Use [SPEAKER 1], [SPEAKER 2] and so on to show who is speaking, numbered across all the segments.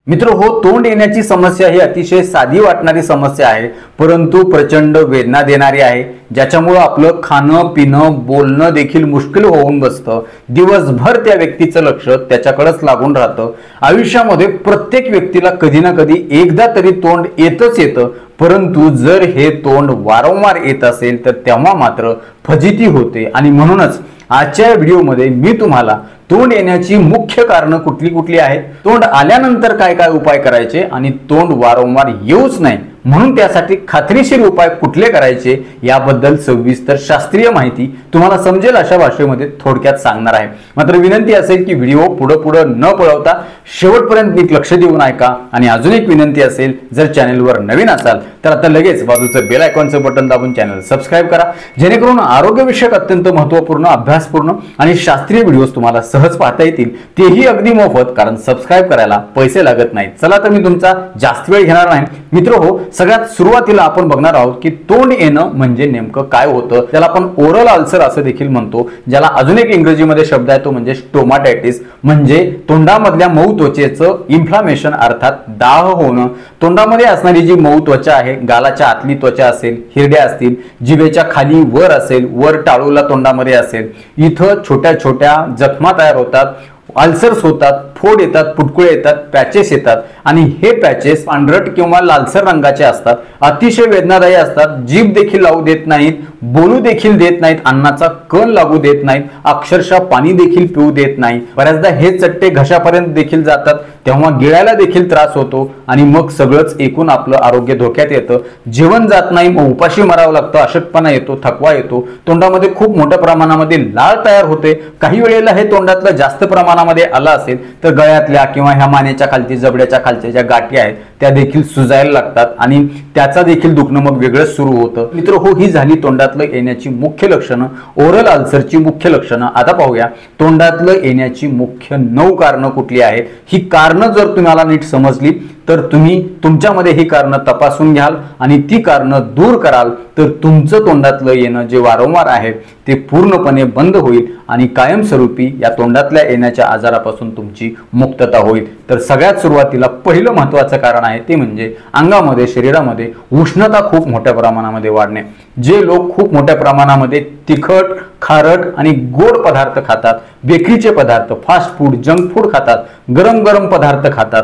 [SPEAKER 1] मित्र हो, तोंड येण्याची समस्या ही अतिशय साधी वाटणारी समस्या आहे, परंतु प्रचंड वेदना देणारी आहे, ज्याच्यामुळे आपलं खाणं पिणं बोलणं देखील मुश्किल होऊन बसतं। दिवसभर त्या व्यक्तीचं लक्ष त्याच्याकडेच लागून राहतं। आयुष्यामध्ये प्रत्येक व्यक्तीला कधी ना कधी एकदा तरी तोंड येतच येतं, परंतु जर हे तोंड वारंवार येत असेल तर तेव्हा मात्र फजिती होते। आणि म्हणूनच आजच्या व्हिडिओमध्ये मी तुम्हाला तोंड येण्याची मुख्य कारण कुठली कुठली आहेत, तोंड आल्यानंतर काय काय उपाय करायचे आणि तोंड वारंवार येऊच नाही म्हणून त्यासाठी खात्रीशीर उपाय कुठले करायचे याबद्दल सविस्तर शास्त्रीय माहिती तुम्हाला समजेल अशा भाषेमध्ये थोडक्यात सांगणार आहे। मात्र विनंती असेल की व्हिडिओ पुढे न पळवता शेवटपर्यंत नीट लक्ष देऊन ऐका। आणि अजून एक विनंती असेल, जर चॅनलवर नवीन असाल तर आता लगेच बाजूचं बेल आयकॉनचं बटन दाबून चॅनल सबस्क्राइब करा, जेणेकरून आरोग्यविषयक अत्यंत महत्त्वपूर्ण अभ्यासपूर्ण आणि शास्त्रीय व्हिडिओज तुम्हाला सहज पाहता येतील, तेही अगदी मोफत, कारण सबस्क्राइब करायला पैसे लागत नाहीत। चला तर मी तुमचा जास्त वेळ घेणार नाही। मित्र हो, सगळ्यात सुरुवातीला आपण बघणार आहोत की तोंड येणं म्हणजे नेमकं काय होतं। त्याला आपण ओरल अल्सर असं देखील म्हणतो, ज्याला अजून एक इंग्रजीमध्ये शब्द आहे तो म्हणजे स्टोमाटायटिस, म्हणजे तोंडामधल्या मऊ त्वचेचं इन्फ्लामेशन अर्थात दाह होणं। तोंडामध्ये असणारी जी मऊ त्वचा आहे, गालाच्या आतली त्वचा असेल, हिरड्या असतील, जिभेच्या खाली वर असेल, वर टाळूला तोंडामध्ये असेल, इथं छोट्या छोट्या जखमा तयार होतात, अल्सर्स होतात, फोड येतात, पुटकुळे येतात, पॅचेस येतात आणि हे पॅचेस पांढरट किंवा लालसर रंगाचे असतात, अतिशय वेदनादायी असतात, जीभ देखील लावू देत नाहीत, बोलू देखील देत नाहीत, अन्नाचा कण लागू देत नाहीत, अक्षरशः पाणी देखील पिऊ देत नाही। बऱ्याचदा हे चट्टे घशापर्यंत देखील जातात, तेव्हा गिळायला देखील त्रास होतो आणि मग सगळंच एकूण आपलं आरोग्य धोक्यात येतं। जेवण जात नाही, मग उपाशी मरावं लागतं, अशक्तपणा येतो, थकवा येतो, तोंडामध्ये खूप मोठ्या प्रमाणामध्ये लाळ तयार होते। काही वेळेला हे तोंडातलं जास्त प्रमाणामध्ये आलं असेल तर गळ्यातल्या किंवा ह्या मानेच्या खालची जबड्याच्या खालच्या ज्या गाठी आहेत त्या देखील सुजायला लागतात आणि त्याचा देखील दुखणं मग वेगळंच सुरू होतं। मित्र हो, ही झाली तोंडातलं येण्याची मुख्य लक्षणं, ओरल अल्सरची मुख्य लक्षणं। आता पाहूया तोंडातलं येण्याची मुख्य 9 कारणं कुठली आहेत। ही कारणं जर तुम्हाला नीट समजली तर तुम्ही तुमच्यामध्ये ही कारणं तपासून घ्याल आणि ती कारणं दूर कराल तर तुमचं तोंडातलं येणं जे वारंवार आहे ते पूर्णपणे बंद होईल आणि कायमस्वरूपी या तोंडातल्या येण्याच्या आजारापासून तुमची मुक्तता होईल। तर सगळ्यात सुरुवातीला पहिलं महत्त्वाचं कारण आहे ते म्हणजे अंगामध्ये, शरीरामध्ये उष्णता खूप मोठ्या प्रमाणामध्ये वाढणे। जे लोक खूप मोठ्या प्रमाणामध्ये तिखट, खारट आणि गोड पदार्थ खातात, बेकरीचे पदार्थ, फास्ट फूड, जंक फूड खातात, गरम गरम पदार्थ खातात,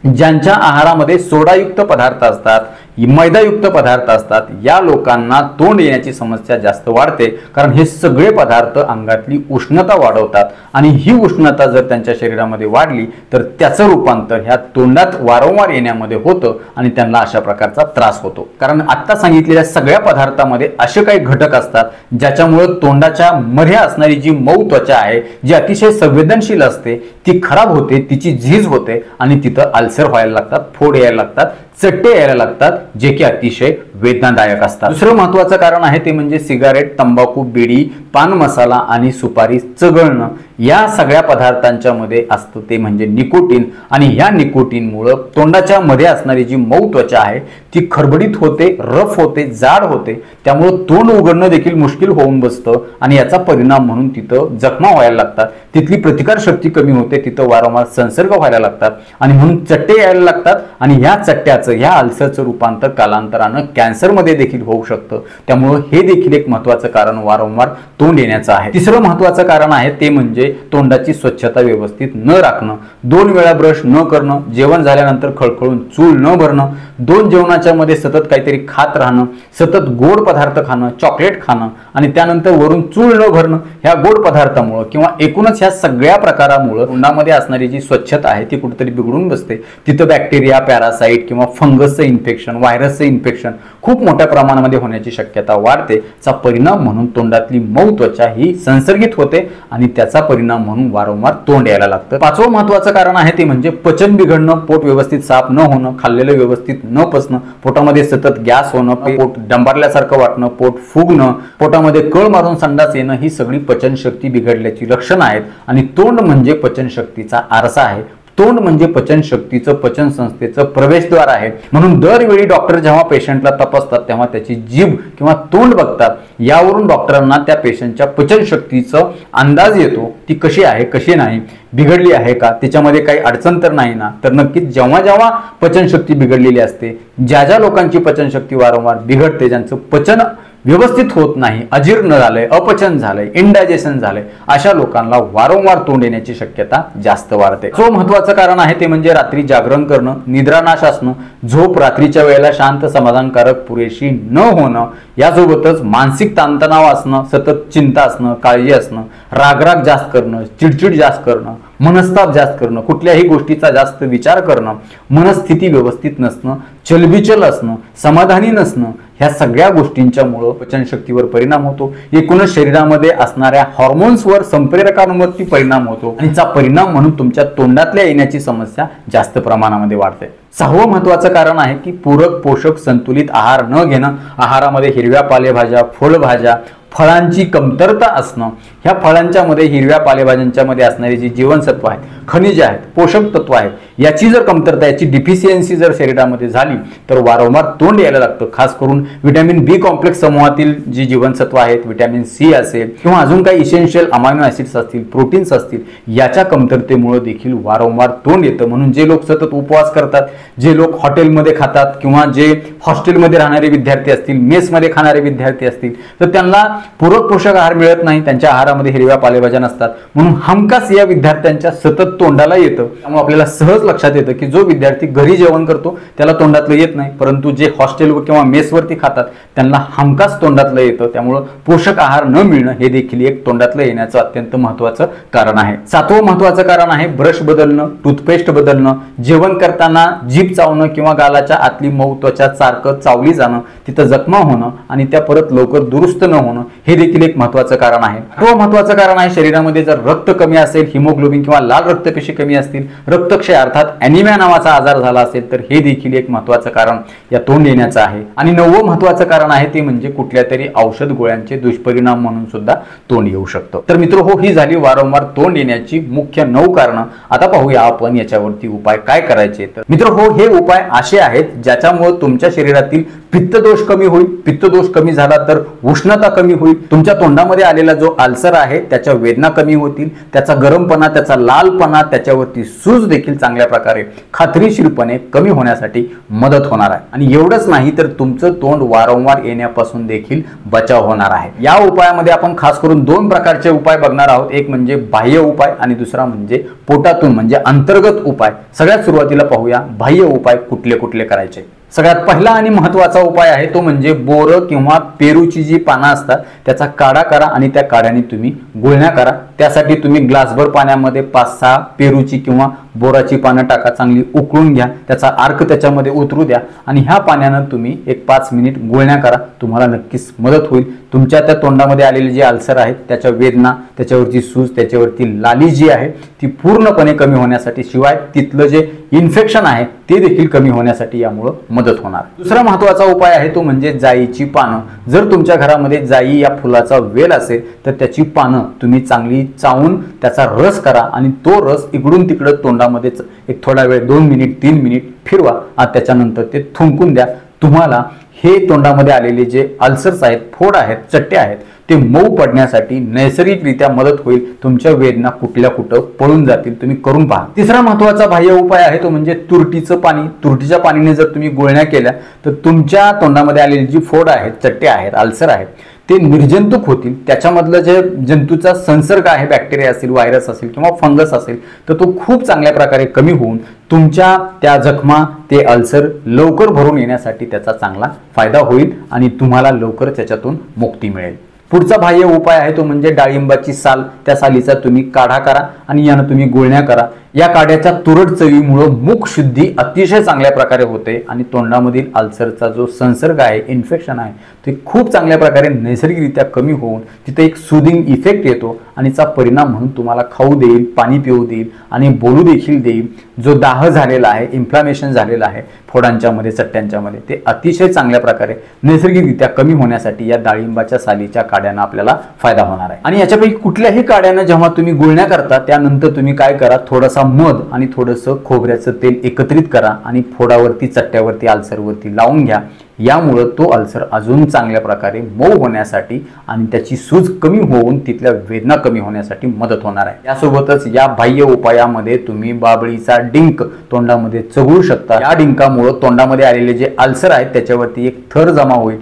[SPEAKER 1] ज्यांच्या आहारामध्ये सोडायुक्त पदार्थ असतात, मैदायुक्त पदार्थ असतात, या लोकांना तोंड येण्याची समस्या जास्त वाढते, कारण हे सगळे पदार्थ अंगातली उष्णता वाढवतात आणि ही उष्णता जर त्यांच्या शरीरामध्ये वाढली तर त्याचं रूपांतर ह्या तोंडात वारंवार येण्यामध्ये होतं आणि त्यांना अशा प्रकारचा त्रास होतो। कारण आता सांगितलेल्या सगळ्या पदार्थामध्ये असे काही घटक असतात ज्याच्यामुळे तोंडाच्या मध्ये असणारी जी मऊ त्वचा आहे, जी अतिशय संवेदनशील असते, ती खराब होते, तिची झीज होते आणि तिथं अल्सर व्हायला लागतात, फोड यायला लागतात, चट्टे यायला लागतात, जे की अतिशय वेदनादायक असतात। दुसरं महत्त्वाचं कारण आहे ते म्हणजे सिगारेट, तंबाखू, बिडी, पान मसाला आणि सुपारी चघळणं। या सगळ्या पदार्थांच्या मध्ये असतं ते म्हणजे निकोटीन आणि ह्या निकोटीनमुळे तोंडाच्या मध्ये असणारी जी मऊ त्वचा आहे ती खरबडीत होते, रफ होते, जाड होते, त्यामुळे तोंड उघडणं देखील मुश्किल होऊन बसतं आणि याचा परिणाम म्हणून तिथं जखमा व्हायला लागतात, तिथली प्रतिकारशक्ती कमी होते, तिथं वारंवार संसर्ग व्हायला लागतात आणि म्हणून चट्टे यायला लागतात आणि ह्या चट्ट्याचं, ह्या अल्सरचं रूपांतर कालांतरानं कॅन्सरमध्ये देखील होऊ शकतं। त्यामुळे हे देखील एक महत्त्वाचं कारण वारंवार तोंड येण्याचं आहे। तिसरं महत्त्वाचं कारण आहे ते म्हणजे तोंडाची स्वच्छता व्यवस्थित न राखणं, 2 वेळा ब्रश न करणं, जेवण झाल्यानंतर खळखळून चूल न भरणं, 2 जेवणाच्या मध्ये सतत काहीतरी खात राहणं, सतत गोड पदार्थ खाणं, चॉकलेट खाणं आणि त्यानंतर वरून चूल न भरणं, ह्या गोड पदार्थामुळे किंवा एकूणच ह्या सगळ्या प्रकारामुळे तोंडामध्ये असणारी जी स्वच्छता आहे ती कुठेतरी बिघडून बसते। तिथं बॅक्टेरिया, पॅरासाइट किंवा फंगसचं इन्फेक्शन, व्हायरसचं इन्फेक्शन खूप मोठ्या प्रमाणामध्ये होण्याची शक्यता वाढते। चा परिणाम म्हणून तोंडातली मऊ त्वचा ही संसर्गित होते आणि त्याचा परिणाम म्हणून वारंवार तोंड यायला लागतं। 5वं महत्त्वाचं कारण आहे ते म्हणजे पचन बिघडणं, पोट व्यवस्थित साफ न होणं, खाल्लेलं व्यवस्थित न पचणं, पोटामध्ये सतत गॅस होणं, पोट डंबारल्यासारखं वाटणं, पोट फुगणं, पोटामध्ये कळ मारून संडास येणं, ही सगळी पचनशक्ती बिघडल्याची लक्षणं आहेत आणि तोंड म्हणजे पचनशक्तीचा आरसा आहे। तोंड म्हणजे पचनशक्तीचं, पचन संस्थेचं प्रवेशद्वार आहे. म्हणून दरवेळी डॉक्टर जेव्हा पेशंटला तपासतात तेव्हा त्याची जीभ किंवा तोंड बघतात. यावरून डॉक्टरांना त्या पेशंटच्या पचनशक्तीचा अंदाज येतो, ती कशी आहे कशी नाही, बिघडली आहे का, त्याच्यामध्ये काही अडचण तर नाही ना. तर नक्कीच जेव्हा जेव्हा पचनशक्ती बिघडलेली असते, ज्या लोकांची पचनशक्ती वारंवार बिघडते, ज्यांचं पचन व्यवस्थित होत नाही, अजीर्ण झालंय, अपचन झालंय, इनडायजेशन झालंय, अशा लोकांना वारंवार तोंड येण्याची शक्यता जास्त वाढते. जो महत्वाचं कारण आहे ते म्हणजे रात्री जागरण करणं, निद्रानाश असणं, झोप रात्रीच्या वेळेला शांत समाधानकारक पुरेशी न होणं, यासोबतच मानसिक ताणतणाव असणं, सतत चिंता असणं, काळजी असणं, रागराग जास्त करणं, चिडचिड जास्त करणं, मनस्ताप जास्त करणं, कुठल्याही गोष्टीचा जास्त विचार करणं, मनस्थिती व्यवस्थित नसणं, चलबिचल असणं, समाधानी नसणं, ह्या सगळ्या गोष्टींच्यामुळं पचनशक्तीवर परिणाम होतो. एकूणच शरीरामध्ये असणाऱ्या हॉर्मोन्सवर, संप्रेरकांवरती परिणाम होतो आणि त्याचा परिणाम म्हणून तुमच्या तोंडातल्या येण्याची समस्या जास्त प्रमाणामध्ये वाढते. 6वं महत्वाचं कारण आहे की पूरक पोषक संतुलित आहार न घेणं. आहारामध्ये हिरव्या पालेभाज्या, फळभाज्या, फळांची कमतरता असणं. ह्या फळांच्या मध्ये, हिरव्या पालेभाज्यांच्या मध्ये असणारी जी जीवनसत्व आहेत, खनिजे आहेत, पोषक तत्व आहेत, याची जर कमतरता, याची डिफिशियन्सी जर शरीरामध्ये झाली तर वारंवार तोंड यायला लागतं. खास करून व्हिटॅमिन बी कॉम्प्लेक्स समूहातील जी जीवनसत्व आहेत, व्हिटॅमिन सी असेल किंवा अजून काही इसेन्शियल अमायनो ऍसिड्स असतील, प्रोटीन्स असतील, याच्या कमतरतेमुळे देखील वारंवार तोंड येतं. म्हणून जे लोक सतत उपवास करतात, जे लोक हॉटेलमध्ये खातात किंवा जे हॉस्टेलमध्ये राहणारे विद्यार्थी असतील, मेसमध्ये खाणारे विद्यार्थी असतील, तर त्यांना पूरक पोषक आहार मिळत नाही, त्यांच्या आहारामध्ये हिरव्या पालेभाज्या नसतात. म्हणून हमखास या विद्यार्थ्यांच्या सतत तोंडाला येतं. त्यामुळे आपल्याला सहज लक्षात येतं की जो विद्यार्थी घरी जेवण करतो त्याला तोंडातलं येत नाही, परंतु जे हॉस्टेल किंवा मेसवरती खातात त्यांना हमखास तोंडातलं येतं. त्यामुळं पोषक आहार न मिळणं हे देखील एक तोंडातलं येण्याचं अत्यंत महत्वाचं कारण आहे. 7वं महत्वाचं कारण आहे ब्रश बदलणं, टूथपेस्ट बदलणं, जेवण करताना जीभ चावणं किंवा गालाच्या आतली मऊ त्वचा सारखं चावली जाणं, तिथं जखमा होणं आणि त्या परत लवकर दुरुस्त न होणं, हे देखील एक महत्वाचं कारण आहे. 8वं महत्वाचं कारण आहे शरीरामध्ये जर रक्त कमी असेल, हिमोग्लोबिन किंवा लाल रक्तपेशी कमी असतील, रक्तक्षय अर्थात ॲनिमिया नावाचा आजार झाला असेल तर हे देखील एक महत्वाचं कारण या तोंड येण्याचं आहे. आणि 9वं महत्वाचं कारण आहे ते म्हणजे कुठल्या तरी औषध गोळ्यांचे दुष्परिणाम म्हणून सुद्धा तोंड येऊ शकतं. तर मित्र हो, ही झाली वारंवार तोंड येण्याची मुख्य 9 कारणं. आता पाहूया आपण याच्यावरती उपाय काय करायचे. तर मित्र हो, हे उपाय असे आहेत ज्याच्यामुळे तुमच्या शरीरातील पित्तदोष कमी होईल. पित्तदोष कमी झाला तर उष्णता कमी होईल. तुमच्या तोंडामध्ये आलेला जो अल्सर आहे त्याच्या वेदना कमी होतील, त्याचा गरमपणा, त्याचा लालपणा, त्याच्यावरती सूज देखील चांगल्या प्रकारे खात्रीशीरपणे कमी होण्यासाठी मदत होणार आहे. आणि एवढंच नाही तर तुमचं तोंड वारंवार येण्यापासून देखील बचाव होणार आहे. या उपायामध्ये आपण खास करून 2 प्रकारचे उपाय बघणार आहोत. एक म्हणजे बाह्य उपाय आणि दुसरा म्हणजे पोटातून म्हणजे अंतर्गत उपाय. सगळ्यात सुरुवातीला पाहूया बाह्य उपाय कुठले कुठले करायचे. सगळ्यात पहिला आणि महत्वाचा उपाय आहे तो म्हणजे बोर किंवा पेरूची जी पानं असतात त्याचा काढा करा आणि त्या काढ्याने तुम्ही गुळण्या करा. त्यासाठी तुम्ही ग्लासभर पाण्यामध्ये 5-6 पेरूची किंवा बोराची पानं टाका, चांगली उकळून घ्या, त्याचा अर्क त्याच्यामध्ये उतरू द्या आणि ह्या पाण्यानं तुम्ही एक 5 मिनिट गुळण्या करा. तुम्हाला नक्कीच मदत होईल. तुमच्या त्या तोंडामध्ये आलेले जे अल्सर आहेत, त्याच्या वेदना, त्याच्यावरची सूज, त्याच्यावरती लाली जी आहे ती पूर्णपणे कमी होण्यासाठी, शिवाय तिथलं जे इन्फेक्शन आहे ते देखील कमी होण्यासाठी यामुळे मदत होणार. दुसरा महत्वाचा उपाय आहे तो म्हणजे जाईची पानं. जर तुमच्या घरामध्ये जाई या फुलाचा वेल असेल तर त्याची पानं तुम्ही चांगली चावून त्याचा रस करा आणि तो रस इकडून तिकडं तोंडामध्ये एक थोडा वेळ 2 मिनिट 3 मिनिट फिरवा आणि त्याच्यानंतर ते थुंकून द्या. तुम्हाला हे तोंडामध्ये आलेले जे अल्सर्स आहेत, फोड आहेत, चट्टे आहेत, ते मऊ पडण्यासाठी नैसर्गिकरित्या मदत होईल. तुमच्या वेदना कुठल्या कुठं पळून जातील. तुम्ही करून पहा. तिसरा महत्वाचा बाह्य उपाय आहे तो म्हणजे तुरटीचं पाणी. तुरटीच्या पाण्याने जर तुम्ही गुळण्या केल्या तर तुमच्या तोंडामध्ये आलेली जी फोड आहेत, चट्टे आहेत, अल्सर आहेत ते निर्जंतुक होतील. त्याच्यामधलं जे जंतूचा संसर्ग आहे, बॅक्टेरिया असेल, व्हायरस असेल किंवा फंगस असेल तर तो खूप चांगल्या प्रकारे कमी होऊन तुमच्या त्या जखमा, ते अल्सर लवकर भरून येण्यासाठी त्याचा चांगला फायदा होईल आणि तुम्हाला लवकर त्याच्यातून मुक्ती मिळेल. पुढचा बाह्य उपाय आहे तो म्हणजे डाळिंबाची साल. त्या सालीचा तुम्ही काढा करा आणि यानं तुम्ही गुळण्या करा. या काढ्याच्या तुरट चवीमुळे मुख शुद्धी अतिशय चांगल्या प्रकारे होते आणि तोंडामधील अल्सरचा जो संसर्ग आहे, इन्फेक्शन आहे, ते खूप चांगल्या प्रकारे नैसर्गिकरित्या कमी होऊन तिथे एक सुदिंग इफेक्ट येतो आणि त्याचा परिणाम म्हणून तुम्हाला खाऊ देईल, पाणी पिऊ देईल आणि बोलू देखील देईल. जो दाह झालेला आहे, इन्फ्लामेशन झालेला आहे फोडांच्या मध्ये, चट्ट्यांच्या मध्ये, ते अतिशय चांगल्या प्रकारे नैसर्गिकरित्या कमी होण्यासाठी या डाळिंबाच्या सालीच्या काढ्यानं आपल्याला फायदा होणार आहे. आणि याच्यापैकी कुठल्याही काढ्यानं जेव्हा तुम्ही गुळण्या करता त्यानंतर तुम्ही काय करा, थोडासा थोडासा मध आणि थोडंसं खोबऱ्याचं तेल एकत्रित करा आणि फोडावरती चट्ट्यावरती अल्सरवरती लावून घ्या. यामुळं तो अल्सर अजून चांगल्या प्रकारे मऊ होण्यासाठी आणि त्याची सूज कमी होऊन तिथल्या वेदना कमी होण्यासाठी मदत होणार आहे. यासोबतच या बाह्य उपायामध्ये तुम्ही बाबळीचा डिंक तोंडामध्ये चघळू शकता. या डिंकामुळं तोंडामध्ये आलेले जे अल्सर आहेत त्याच्यावरती एक थर जमा होईल,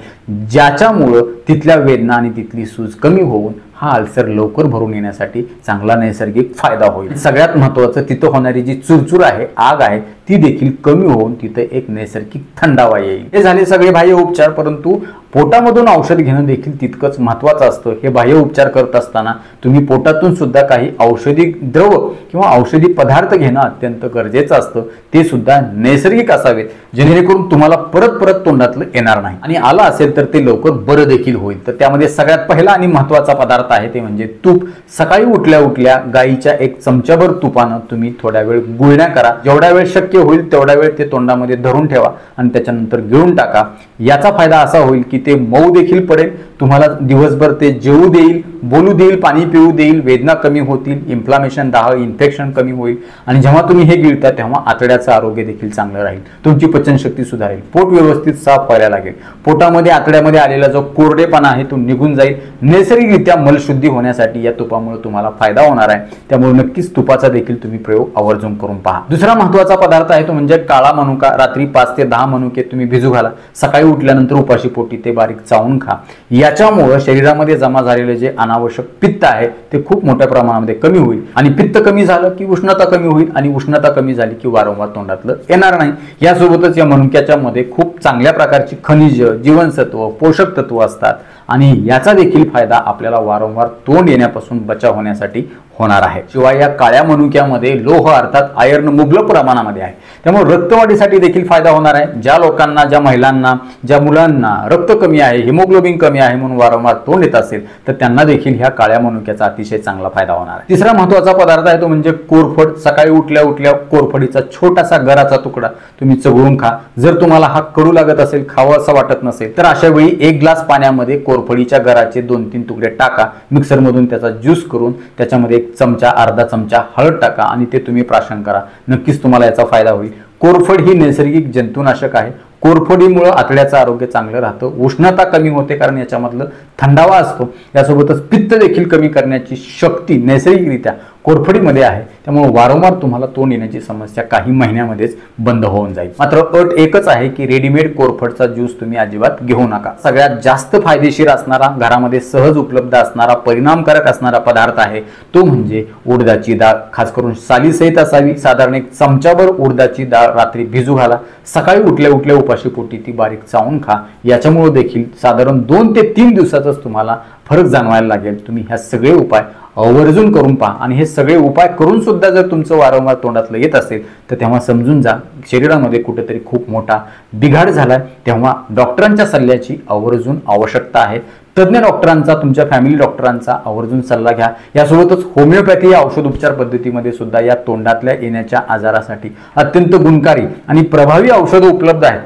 [SPEAKER 1] ज्याच्यामुळं तिथल्या वेदना आणि तिथली सूज कमी होऊन हा अल्सर लवकर भरून येण्यासाठी चांगला नैसर्गिक फायदा होईल. सगळ्यात महत्त्वाचं, तिथं होणारी जी चुरचुर आहे, आग आहे, ती देखील कमी होऊन तिथे एक नैसर्गिक थंडावा येईल. हे झाले सगळे बाह्य उपचार, परंतु पोटामधून औषध घेणं देखील तितकंच महत्त्वाचं असतं. हे बाह्य उपचार करत असताना तुम्ही पोटातून सुद्धा काही औषधी द्रव किंवा औषधी पदार्थ घेणं अत्यंत गरजेचं असतं. ते सुद्धा नैसर्गिक असावेत, जेणेकरून तुम्हाला परत परत तोंडातलं येणार नाही आणि आलं असेल तर ते लवकर बरं देखील होईल. तर त्यामध्ये सगळ्यात पहिला आणि महत्त्वाचा पदार्थ आहे ते म्हणजे तूप. सकाळी उठल्या उठल्या गाईच्या 1 चमचाभर तुपानं तुम्ही थोड्या वेळ गुळण्या करा. जेवढा वेळ शक्य होईल तेवढा वेळ ते तोंडामध्ये धरून ठेवा आणि त्याच्यानंतर गिळून टाका. याचा फायदा असा होईल की ते मऊ देखील पडेल, तुम्हाला दिवसभर ते जेवू देईल, बोलू देईल, पाणी पिऊ देईल, वेदना कमी होतील, इन्फ्लामेशन, दाह, इन्फेक्शन कमी होईल आणि जेव्हा तुम्ही हे गिळता तेव्हा आतड्याचं आरोग्य देखील चांगलं राहील, तुमची पचनशक्ती सुधारेल, पोट व्यवस्थित साफ व्हायला लागेल, पोटामध्ये आतड्यामध्ये आलेला जो कोरडेपणा आहे तो निघून जाईल. नैसर्गिकरित्या मलशुद्धी होण्यासाठी या तुपामुळे तुम्हाला फायदा होणार आहे. त्यामुळे नक्कीच तुपाचा देखील तुम्ही प्रयोग आवर्जून करून पहा. दुसरा महत्त्वाचा पदार्थ आहे तो म्हणजे काळा मनुका. रात्री 5 ते 10 मनुके तुम्ही भिजू घाला. सकाळी उठल्यानंतर उपाशी पोटी ते बारीक चावून खा. याच्यामुळे शरीरामध्ये जमा झालेले जे अनावश्यक पित्त आहे ते खूप मोठ्या प्रमाणामध्ये कमी होईल आणि पित्त कमी झालं की उष्णता कमी होईल आणि उष्णता कमी झाली की वारंवार तोंडातलं येणार नाही. यासोबतच या मनुक्याच्या मध्ये खूप चांगल्या प्रकारची खनिज, जीवनसत्व, पोषक तत्व असतात आणि याचा देखील फायदा आपल्याला वारंवार तोंड येण्यापासून बचाव होण्यासाठी होणार आहे. शिवाय या काळ्या मनुक्यामध्ये लोह अर्थात आयर्न मुबलक प्रमाणामध्ये आहे, त्यामुळे रक्तवाढीसाठी देखील फायदा होणार आहे. ज्या लोकांना, ज्या महिलांना, ज्या मुलांना रक्त कमी आहे, हिमोग्लोबिन कमी आहे म्हणून वारंवार तोंड येत असेल तर त्यांना देखील ह्या काळ्या मनुक्याचा अतिशय चांगला फायदा होणार आहे. तिसरा महत्त्वाचा पदार्थ आहे तो म्हणजे कोरफड. सकाळी उठल्या उठल्या कोरफडीचा छोटासा गराचा तुकडा तुम्ही चघळून खा. जर तुम्हाला हा कडू लागत असेल, खावं असं वाटत नसेल तर अशा वेळी 1 ग्लास पाण्यामध्ये कोरफडीच्या गराचे 2-3 तुकडे टाका. मिक्सरमधून त्याचा ज्यूस करून त्याच्यामध्ये 1 चमचा, अर्धा चमचा हळद टाका आणि ते तुम्ही प्राशन करा. नक्कीच तुम्हाला याचा फायदा होईल. कोरफड ही नैसर्गिक जंतुनाशक आहे. कोरफडीमुळे आतड्याचं आरोग्य चांगलं राहतं, उष्णता कमी होते कारण याच्यामधलं थंडावा असतो. यासोबतच पित्त देखील कमी करण्याची शक्ती नैसर्गिकरित्या कोरफडीमध्ये आहे. त्यामुळे वारंवार तुम्हाला तोंड येण्याची समस्या काही महिन्यामध्येच बंद होऊन जाईल. मात्र अट एकच आहे की रेडीमेड कोरफडचा ज्यूस तुम्ही अजिबात घेऊ नका. सगळ्यात जास्त फायदेशीर असणारा, घरामध्ये सहज उपलब्ध असणारा, परिणामकारक असणारा पदार्थ आहे तो म्हणजे उडदाची डाळ. खास करून सालीसहित असावी. साधारण 1 चमचाभर उडदाची डाळ रात्री भिजू घाला. सकाळी उठल्या उठल्या उपाशी पोटी ती बारीक चावून खा. याच्यामुळे देखील साधारण 2 ते 3 दिवसातच तुम्हाला फरक जाणवायला लागेल. तुम्ही ह्या सगळे उपाय आवर्जून करून पहा आणि हे सगळे उपाय करून सुद्धा जर तुमचं वारंवार तोंडातलं येत असेल तर तेव्हा समजून जा शरीरामध्ये कुठेतरी खूप मोठा बिघाड झालाय. तेव्हा डॉक्टरांच्या सल्ल्याची आवर्जून आवश्यकता आहे. तज्ज्ञ डॉक्टरांचा, तुमच्या फॅमिली डॉक्टरांचा आवर्जून सल्ला घ्या. यासोबतच होमिओपॅथी या औषध उपचार पद्धतीमध्ये सुद्धा या तोंडातल्या येण्याच्या आजारासाठी अत्यंत गुणकारी आणि प्रभावी औषधं उपलब्ध आहेत.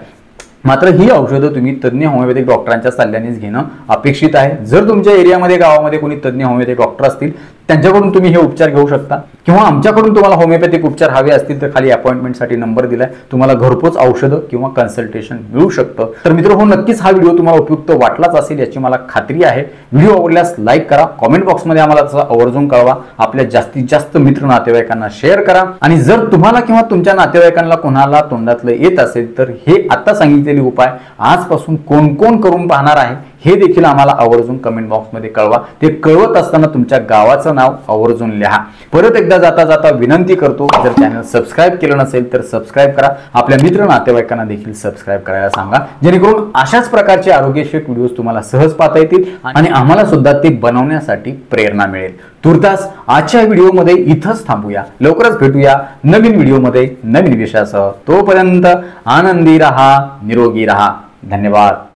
[SPEAKER 1] मात्र ही औषधं तुम्ही तज्ज्ञ होमिओपॅथिक डॉक्टरांच्या सल्ल्यानेच घेणं अपेक्षित आहे. जर तुमच्या एरियामध्ये, गावामध्ये कोणी तज्ज्ञ होमिओपॅथिक डॉक्टर असतील त्यांच्याकडून तुम्ही हे उपचार घेऊ शकता किंवा आमच्याकडून तुम्हाला होमिओपॅथिक उपचार हवे असतील तर खाली अपॉइंटमेंटसाठी नंबर दिलाय. तुम्हाला घरपोच औषधं किंवा कन्सल्टेशन मिळू शकतं. तर मित्रांनो, नक्कीच हा व्हिडिओ तुम्हाला उपयुक्त वाटलाच असेल याची मला खात्री आहे. व्हिडिओ आवडल्यास लाईक करा, कॉमेंट बॉक्समध्ये आम्हाला तसा आवर्जून कळवा, आपल्या जास्तीत जास्त मित्र नातेवाईकांना शेअर करा आणि जर तुम्हाला किंवा तुमच्या नातेवाईकांना कोणाला तोंडातलं येत असेल तर हे आता सांगितलेले उपाय आजपासून कोण कोण करून पाहणार आहे हे देखील आम्हाला आवर्जून कमेंट बॉक्समध्ये कळवा. ते कळवत असताना तुमच्या गावाचं नाव आवर्जून लिहा. परत एकदा जाता जाता विनंती करतो, जर चॅनल सबस्क्राईब केलं नसेल तर सबस्क्राईब करा. आपल्या मित्र नातेवाईकांना देखील सबस्क्राईब करायला सांगा, जेणेकरून अशाच प्रकारचे आरोग्यविषयक व्हिडिओज तुम्हाला सहज पाहता येतील आणि आम्हाला सुद्धा ते बनवण्यासाठी प्रेरणा मिळेल. तुर्तास आजच्या व्हिडिओमध्ये इथंच थांबूया. लवकरच भेटूया नवीन व्हिडिओमध्ये नवीन विषयासह. तोपर्यंत आनंदी रहा, निरोगी रहा. धन्यवाद.